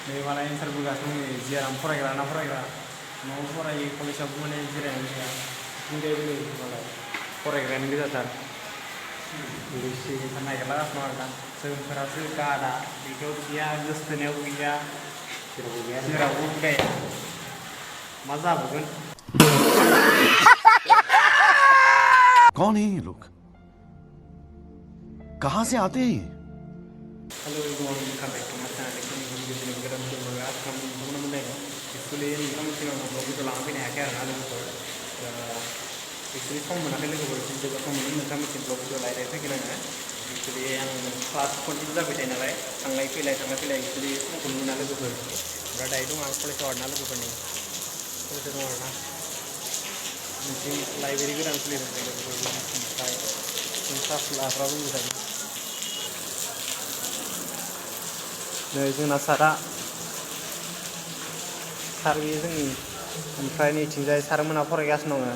नै मालाय एन्सार बोगासिनो नै जियाराम फरायग्रा ना फरायग्रा न'आव फरायो कलेजावबो माने जिरायनानै थाया बुंजायो नै मालाय फरायग्रायानो गोजाथार लोगोसे नागिरलागासिनो दं आरो दा जोंफोरासो गादा बेखौ गैया गोसथोनायाव गैया जेरावबो उदाया मा जाबावगोन कौन है ये लोग कहां से आते हैं Halo everyone, welcome back to my channel. Kami video ini kita untuk membahas teman-teman lain. Actually ini kita mesti ngobrol itu lama ini akhir ada itu. Actually form mana kali itu boleh juga form ini kita mesti blog itu lain itu kita kan. Actually yang class continue dah beda nilai. Tangai pilih actually form mana itu boleh. Berada itu aku boleh coba nilai itu boleh. Boleh coba mana. Mesti library kita mesti lihat itu boleh. Insaf lah problem itu. नै जोंना सारा सार बेयो जोंनि ओमफ्राय नैथिंजाय सारमोनहा फरायगासिनो दङ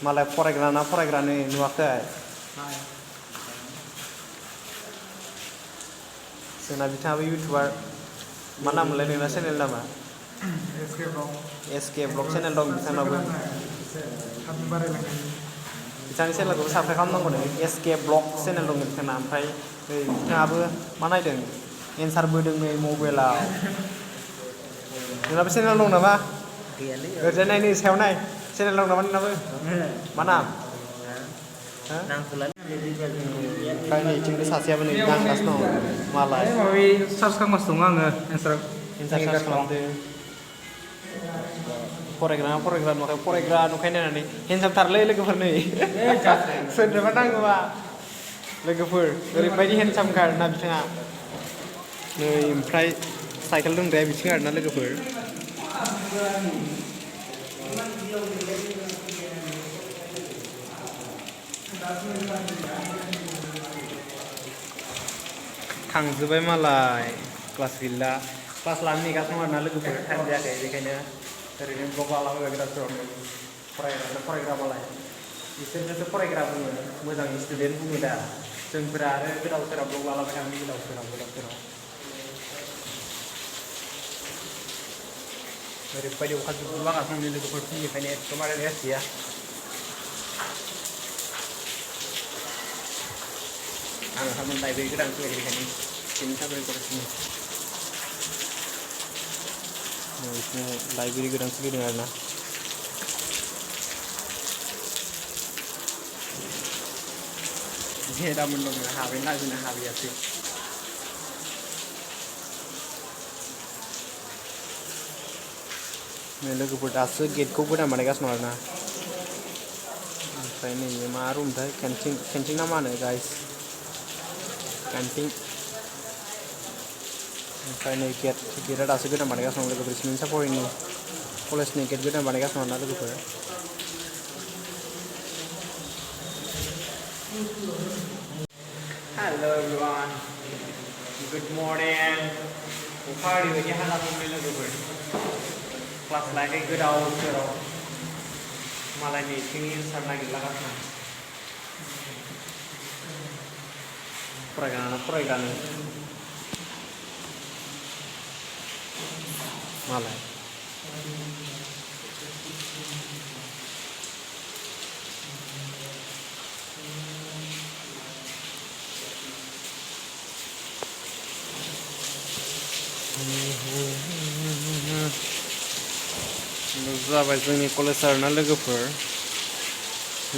मालाय फरायग्राना फरायग्रा नै नुवाखै जोंना बिथाङाबो इउटुबार मा नाम मोनलाय नोंना चेनेल नामा एसके ब्लग चेनेल दं बिथांनाबो बिथांनि चेनेलखौबो साबस्क्राइब खालामनांगौ नै एसके ब्लग चेनेल दं बिथांना ओमफ्राय बिथाङाबो मा नायदों एन्सार बोदों नै मबाइलाव नोंनाबो चेनेल दं नामा ओरैजाय नाय नै सायाव नाय चेनेल दं नामा नोंनाबो मा नाम ओमफ्राय नैथिंबो सासेयाबो नै दांगासिनो दं मालाय सार्च खालामगासिनो दं आङो एन्सार सार्च खालामदों फरायग्रा नुवाखै फरायग्रा नुखाय नायनानै हेन्डसामथारलै लोगोफोर नै सोरनोबा नांगौबा लोगोफोर ओरैबायदि हेन्डसामखा आरोना बिथाङा नै ओमफ्राय साइकेल दंग्राया बिथिं आरोना लोगोफोर थांजोब्बाय मालाय क्लास गैला क्लास लानो नेगासिनो दं आरोना लोगोफोर टाइम जायाखै बेखायनो ओरैनो ब्लग लालाबायबाय गोदावसोरावनो फरायग्रा मालाय बिसोरनोसो फरायग्रा बुङो मोजां स्टुडेन्ट बुङो दा जोंफोरा आरो गोदाव सोराव ब्लग लालाबाय थाङो गोदाव सोराव ओरैबायदि अखा जुब लागासिनो दं लोगोफोर फुंनिफ्रायनो एकदमबारे रेस्ट गैया आङो थारमाने लाइब्रेरि गोदान फैबाय बेखायनो बेनि थाखाय रेकर्डिं लाइब्रेरि गोदान खुलिदों आरोना जेरामोन दङ हाबैनो लाजिनो हाबैयासै नै लोगोफोर दासो गेटखौ गोदान बानायगासिनो दं आरोना ओमफ्राय नै मा रुमथाय केन्टिन ना मा होनो गाइस केन्टिन ओमफ्राय नै गेटआ दासो गोदान बानायगासिनो दं लोगोफोर सिमेन्ट सापरिनि कलेजनि गेट गोदान बानायगासिनो दं ना लोगोफोर Hello everyone, good morning. अखा ओरैबायदि हाना दंलै लोगोफोर क्लास लायाखै गोदाव सोराव मालायनि एथिंनि एन्सार नागिरलागासिनो फरायग्रानो मालाय जाबाय जोंनि कलेज आरोना लोगोफोर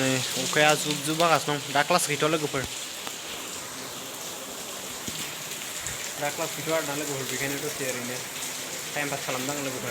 नै अखाया जुब हागासिनो दं दा क्लास गैथ'आ लोगोफोर दा क्लास गैथ'आ आरोना लोगोफोर बेखायनो दसे ओरैनो टाइम पास खालामदों लोगोफोर